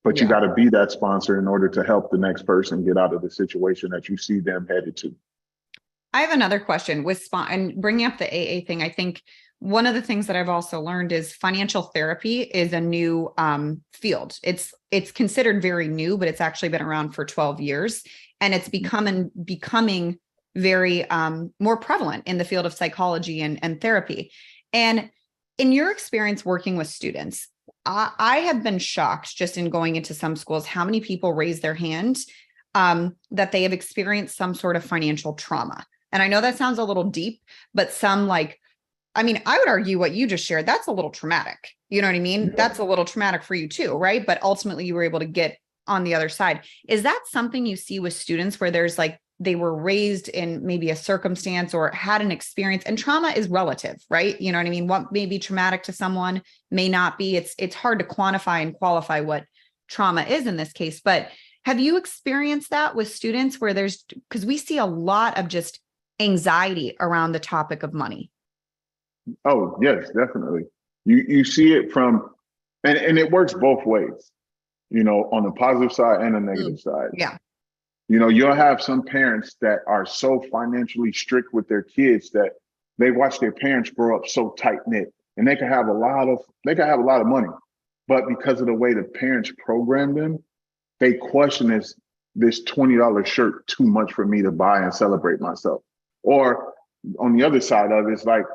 Speaker 1: But you
Speaker 2: Yeah.
Speaker 1: got to be that sponsor in order to help the next person get out of the situation that you see them headed to.
Speaker 2: I have another question with and bringing up the AA thing. I think one of the things that I've also learned is financial therapy is a new field. It's considered very new, but it's actually been around for 12 years, and it's becoming very more prevalent in the field of psychology and therapy. And in your experience working with students, I have been shocked just in going into some schools how many people raise their hand that they have experienced some sort of financial trauma. And I know that sounds a little deep, but I would argue what you just shared, that's a little traumatic. You know what I mean?
Speaker 1: Yeah.
Speaker 2: That's a little traumatic for you too, right? But ultimately you were able to get on the other side. Is that something you see with students where there's like, they were raised in maybe a circumstance or had an experience, and trauma is relative, right? You know what I mean? What may be traumatic to someone may not be. It's hard to quantify and qualify what trauma is in this case, but have you experienced that with students where because we see a lot of just anxiety around the topic of money?
Speaker 1: Oh, yes, definitely. You see it from, and it works both ways, on the positive side and the negative side.
Speaker 2: Yeah.
Speaker 1: You'll have some parents that are so financially strict with their kids that they watch their parents grow up so tight knit, and they can have a lot of money, but because of the way the parents program them, they question this $20 shirt too much for me to buy and celebrate myself. Or on the other side of it, it's like,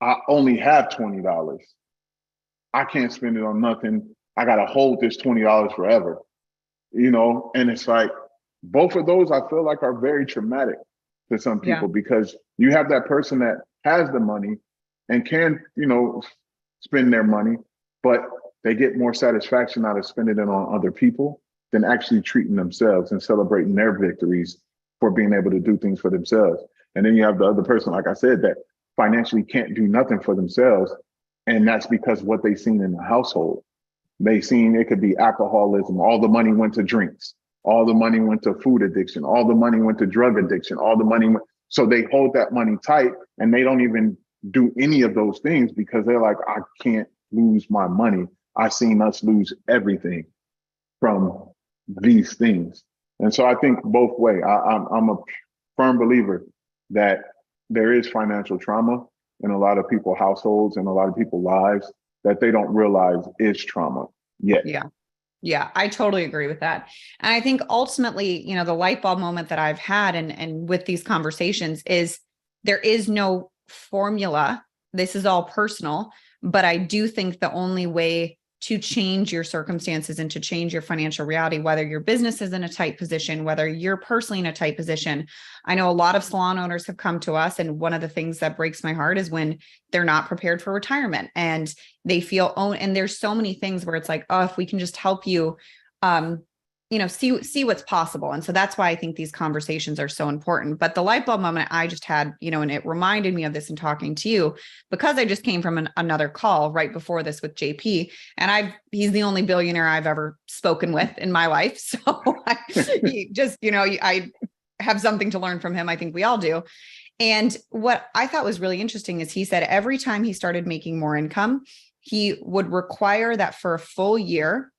Speaker 1: I only have $20. I can't spend it on nothing. I got to hold this $20 forever, and it's like, both of those I feel like are very traumatic to some people because you have that person that has the money and can, spend their money, but they get more satisfaction out of spending it on other people than actually treating themselves and celebrating their victories for being able to do things for themselves. And then you have the other person, like I said, that financially can't do nothing for themselves. And that's because what they've seen in the household. They seen it could be alcoholism. All the money went to drinks. All the money went to food addiction. All the money went to drug addiction. All the money went. So they hold that money tight and they don't even do any of those things because they're like, I can't lose my money. I've seen us lose everything from these things. And so I think both way. I'm a firm believer that there is financial trauma in a lot of people's households and a lot of people's lives that they don't realize is trauma yet.
Speaker 2: Yeah. Yeah, I totally agree with that. And I think ultimately, the light bulb moment that I've had and with these conversations is there is no formula. This is all personal, but I do think the only way to change your circumstances and to change your financial reality, whether your business is in a tight position, whether you're personally in a tight position. I know a lot of salon owners have come to us. And one of the things that breaks my heart is when they're not prepared for retirement and they feel and there's so many things where it's like, oh, if we can just help you, see what's possible. And so that's why I think these conversations are so important. But the light bulb moment I just had, and it reminded me of this in talking to you because I just came from another call right before this with JP, and he's the only billionaire I've ever spoken with in my life. So I have something to learn from him. I think we all do. And what I thought was really interesting is he said every time he started making more income, he would require that for a full year,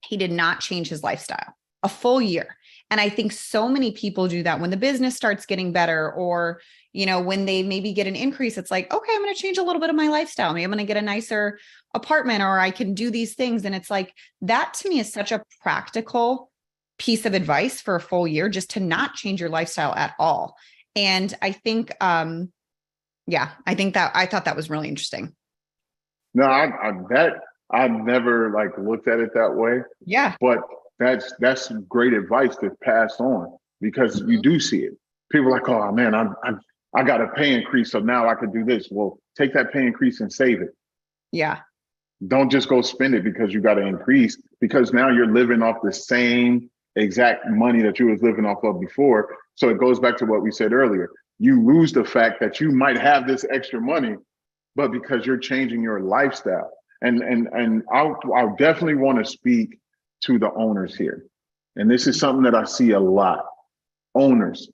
Speaker 2: he did not change his lifestyle, a full year. And I think so many people do that when the business starts getting better or, when they maybe get an increase, it's like, okay, I'm going to change a little bit of my lifestyle. Maybe I'm going to get a nicer apartment or I can do these things. And it's like, that to me is such a practical piece of advice for a full year, just to not change your lifestyle at all. And I think, I thought that was really interesting.
Speaker 1: No, I've never looked at it that way.
Speaker 2: Yeah.
Speaker 1: But that's great advice to pass on because you do see it. People are like, oh man, I got a pay increase, so now I could do this. Well, take that pay increase and save it.
Speaker 2: Yeah.
Speaker 1: Don't just go spend it because you got to increase, because now you're living off the same exact money that you was living off of before. So it goes back to what we said earlier. You lose the fact that you might have this extra money, but because you're changing your lifestyle. And I'll definitely want to speak to the owners here. And this is something that I see a lot. Owners,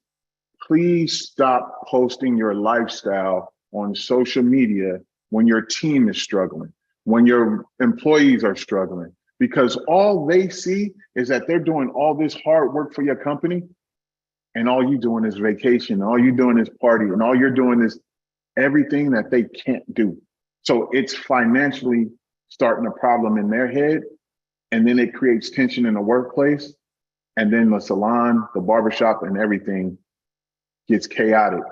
Speaker 1: please stop posting your lifestyle on social media when your team is struggling, when your employees are struggling, because all they see is that they're doing all this hard work for your company and all you doing is vacation, all you doing is party, and all you're doing is everything that they can't do. So it's financially starting a problem in their head, and then it creates tension in the workplace, and then the salon, the barbershop, and everything gets chaotic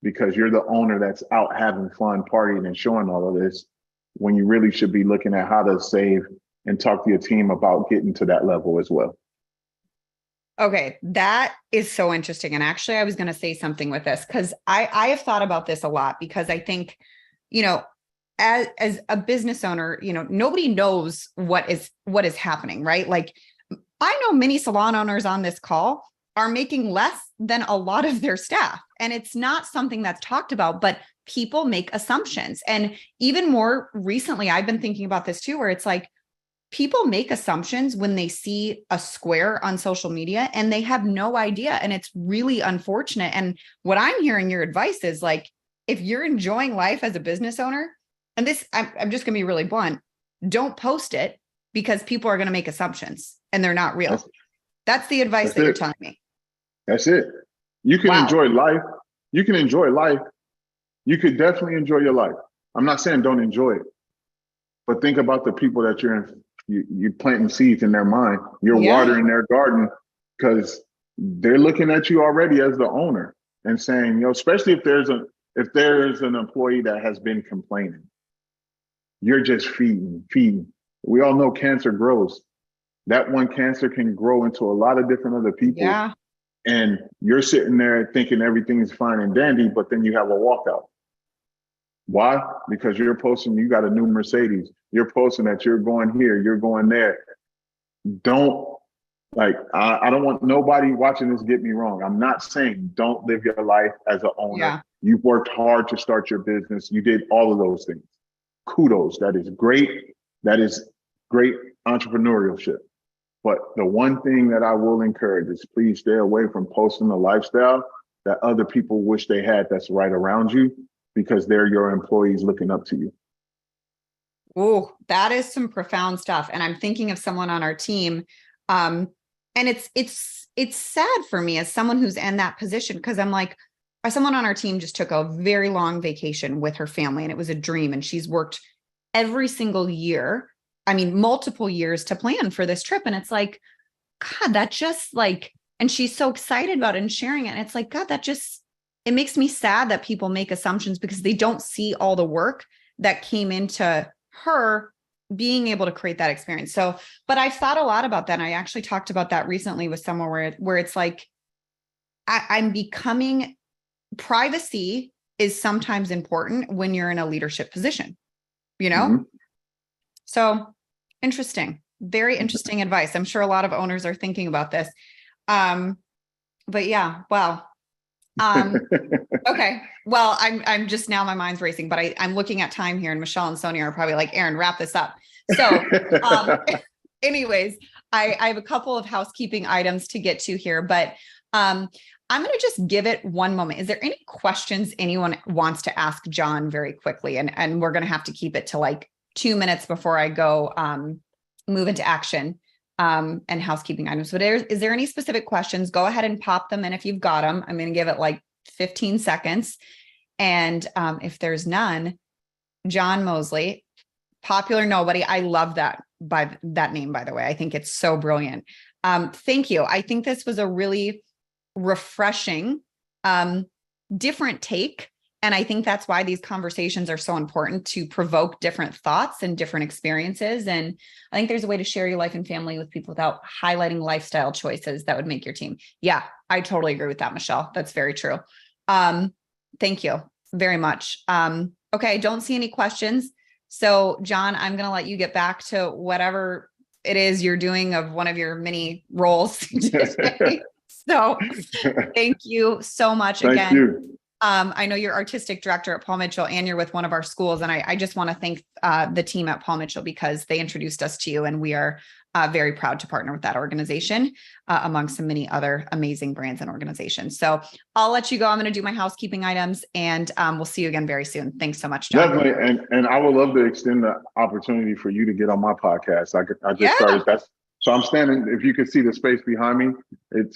Speaker 1: because you're the owner that's out having fun, partying, and showing all of this when you really should be looking at how to save and talk to your team about getting to that level as well.
Speaker 2: Okay, that is so interesting. And actually, I was going to say something with this because I have thought about this a lot because I think, as a business owner, nobody knows what is happening, right? Like, I know many salon owners on this call are making less than a lot of their staff. And it's not something that's talked about, but people make assumptions. And even more recently, I've been thinking about this too, where it's like, people make assumptions when they see a square on social media and they have no idea. And it's really unfortunate. And what I'm hearing your advice is like, if you're enjoying life as a business owner, and this, I'm just going to be really blunt, don't post it because people are going to make assumptions and they're not real. That's the advice that you're telling me.
Speaker 1: That's it. You can enjoy life. You can enjoy life. You could definitely enjoy your life. I'm not saying don't enjoy it, but think about the people that you're planting seeds in their mind. You're watering their garden because they're looking at you already as the owner and saying, especially if there's an employee that has been complaining, you're just feeding. We all know cancer grows. That one cancer can grow into a lot of different other people. Yeah. And you're sitting there thinking everything is fine and dandy, but then you have a walkout. Why? Because you're posting, you got a new Mercedes. You're posting that you're going here, you're going there. Don't Like, I don't want nobody watching this get me wrong. I'm not saying don't live your life as an owner.
Speaker 2: Yeah.
Speaker 1: You've worked hard to start your business. You did all of those things. Kudos. That is great. That is great entrepreneurship. But the one thing that I will encourage is please stay away from posting a lifestyle that other people wish they had that's right around you, because they're your employees looking up to you.
Speaker 2: Oh, that is some profound stuff. And I'm thinking of someone on our team. And it's sad for me as someone who's in that position, because I'm like, someone on our team just took a very long vacation with her family and it was a dream. And she's worked every single year, I mean, multiple years to plan for this trip. And it's like, God, that just like, and she's so excited about it and sharing it. And it's like, God, it makes me sad that people make assumptions because they don't see all the work that came into her being able to create that experience. So, but I've thought a lot about that. And I actually talked about that recently with someone where it's like, I'm becoming, privacy is sometimes important when you're in a leadership position,
Speaker 1: Mm-hmm.
Speaker 2: So interesting, very interesting advice. I'm sure a lot of owners are thinking about this. But yeah, wow. Okay. Well, I'm just now my mind's racing, but I'm looking at time here and Michelle and Sonia are probably like, Aaron, wrap this up. So, anyways, I have a couple of housekeeping items to get to here, but, I'm going to just give it one moment. Is there any questions anyone wants to ask John very quickly? And we're going to have to keep it to like 2 minutes before I go, move into action. And housekeeping items. But is there any specific questions? Go ahead and pop them in if you've got them. I'm going to give it like 15 seconds. And if there's none, John Mosley, popular nobody. I love that by that name, by the way. I think it's so brilliant. Thank you. I think this was a really refreshing, different take. And I think that's why these conversations are so important, to provoke different thoughts and different experiences. And I think there's a way to share your life and family with people without highlighting lifestyle choices that would make your team. Yeah, I totally agree with that, Michelle. That's very true. Thank you very much. Okay, I don't see any questions. So John, I'm going to let you get back to whatever it is you're doing of one of your many roles today. So thank you so much again.
Speaker 1: Thank you.
Speaker 2: I know you're artistic director at Paul Mitchell and you're with one of our schools. And I just want to thank the team at Paul Mitchell because they introduced us to you, and we are very proud to partner with that organization among some many other amazing brands and organizations. So I'll let you go. I'm going to do my housekeeping items, and we'll see you again very soon. Thanks so much, John.
Speaker 1: Definitely. And I would love to extend the opportunity for you to get on my podcast. I just started that. So I'm standing, if you can see the space behind me,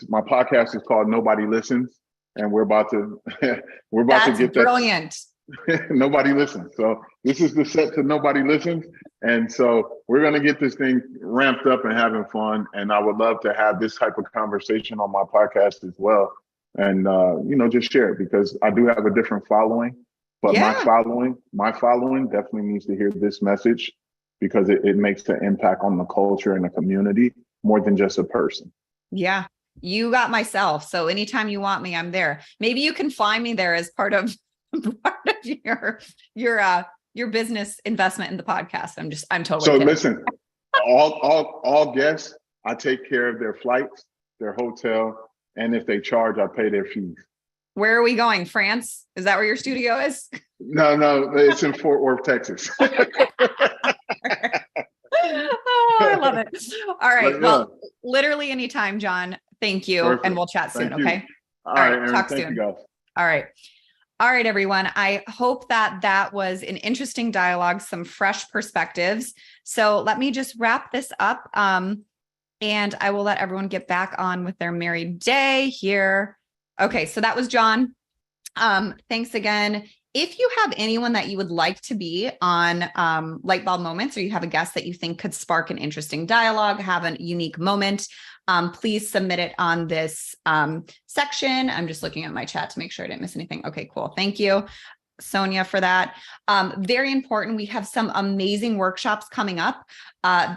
Speaker 1: my podcast is called Nobody Listens. And we're about to get that.
Speaker 2: Brilliant.
Speaker 1: Nobody listens. So this is the set to Nobody Listens. And so we're going to get this thing ramped up and having fun. And I would love to have this type of conversation on my podcast as well. And, just share it, because I do have a different following, but my following definitely needs to hear this message, because it makes an impact on the culture and the community more than just a person.
Speaker 2: Yeah. You got myself. So anytime you want me, I'm there. Maybe you can fly me there as part of your business investment in the podcast. I'm totally
Speaker 1: so
Speaker 2: kidding.
Speaker 1: Listen, all guests, I take care of their flights, their hotel, and if they charge, I pay their fees.
Speaker 2: Where are we going? France? Is that where your studio is?
Speaker 1: No, it's in Fort Worth, Texas.
Speaker 2: Oh, I love it. All right. Well, literally anytime, John. Thank you. Perfect. And we'll chat soon. Okay.
Speaker 1: All right. Aaron,
Speaker 2: talk soon.
Speaker 1: You guys.
Speaker 2: All right. All right, everyone. I hope that was an interesting dialogue, some fresh perspectives. So let me just wrap this up. And I will let everyone get back on with their merry day here. Okay. So that was John. Thanks again. If you have anyone that you would like to be on Lightbulb Moments, or you have a guest that you think could spark an interesting dialogue, have a unique moment, please submit it on this section. I'm just looking at my chat to make sure I didn't miss anything. Okay, cool. Thank you, Sonia, for that. Very important. We have some amazing workshops coming up.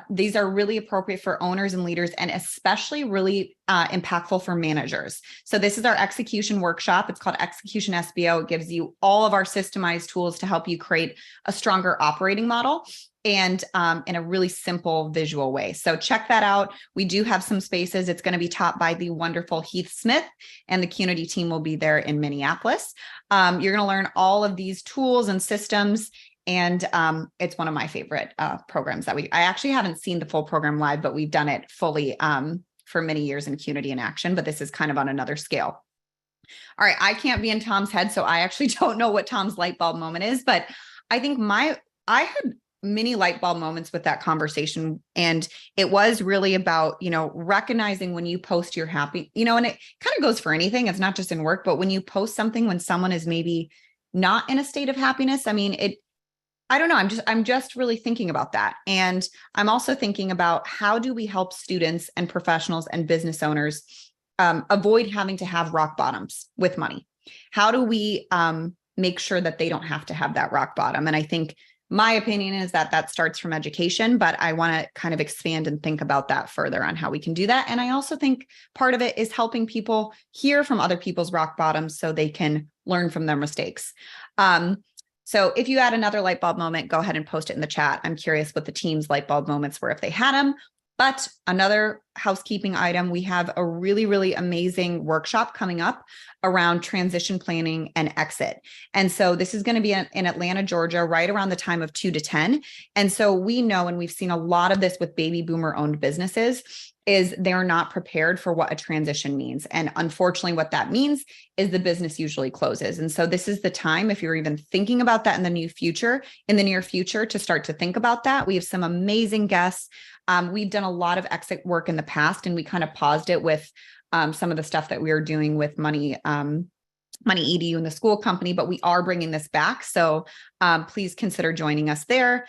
Speaker 2: These are really appropriate for owners and leaders, and especially really impactful for managers. So this is our execution workshop. It's called Execution SBO. It gives you all of our systemized tools to help you create a stronger operating model, and in a really simple visual way. So check that out. We do have some spaces. It's going to be taught by the wonderful Heath Smith, and the Cunity team will be there in Minneapolis. You're going to learn all of these tools and systems, and it's one of my favorite programs that I actually haven't seen the full program live, but we've done it fully for many years in Cunity in action, but this is kind of on another scale. All right, I can't be in Tom's head, so I actually don't know what Tom's light bulb moment is, but I think I had many light bulb moments with that conversation. And it was really about, recognizing when you post you're happy, and it kind of goes for anything. It's not just in work, but when you post something, when someone is maybe not in a state of happiness, I don't know. I'm just really thinking about that. And I'm also thinking about how do we help students and professionals and business owners avoid having to have rock bottoms with money? How do we make sure that they don't have to have that rock bottom? And I think my opinion is that starts from education, but I want to kind of expand and think about that further on how we can do that. And I also think part of it is helping people hear from other people's rock bottoms so they can learn from their mistakes. So if you had another light bulb moment, go ahead and post it in the chat. I'm curious what the team's light bulb moments were if they had them. But another housekeeping item, we have a really, really amazing workshop coming up around transition planning and exit. And so this is going to be in Atlanta, Georgia, right around the time of 2 to 10. And so we know, and we've seen a lot of this with baby boomer owned businesses, is they're not prepared for what a transition means. And unfortunately, what that means is the business usually closes. And so this is the time, if you're even thinking about that in the near future, to start to think about that. We have some amazing guests. We've done a lot of exit work in the past, and we kind of paused it with some of the stuff that we were doing with Money EDU in the school company, but we are bringing this back. So please consider joining us there.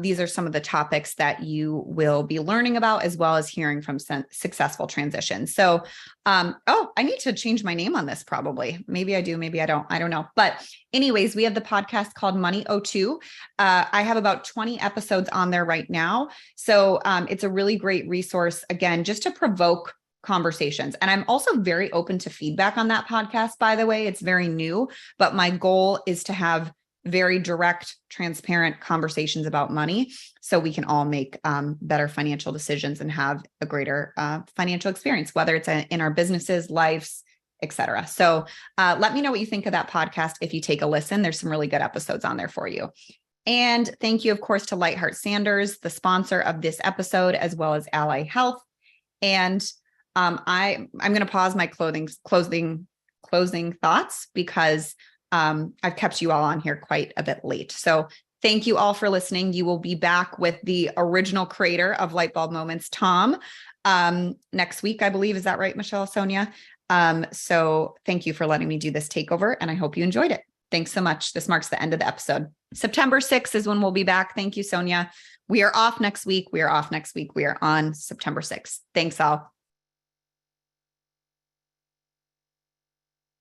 Speaker 2: These are some of the topics that you will be learning about, as well as hearing from successful transitions. So, I need to change my name on this probably. Maybe I do, maybe I don't know. But anyways, we have the podcast called Money O2. I have about 20 episodes on there right now. So it's a really great resource, again, just to provoke conversations. And I'm also very open to feedback on that podcast, by the way. It's very new, but my goal is to have very direct, transparent conversations about money so we can all make better financial decisions and have a greater financial experience, whether it's in our businesses, lives, etc. So let me know what you think of that podcast. If you take a listen, there's some really good episodes on there for you. And thank you, of course, to Lightheart Sanders, the sponsor of this episode, as well as Ally Health. And I'm going to pause my closing thoughts because I've kept you all on here quite a bit late. So thank you all for listening. You will be back with the original creator of Lightbulb Moments, Tom, next week, I believe. Is that right, Michelle, Sonia? So thank you for letting me do this takeover, and I hope you enjoyed it. Thanks so much. This marks the end of the episode. September 6th is when we'll be back. Thank you, Sonia. We are off next week. We are on September 6th. Thanks all.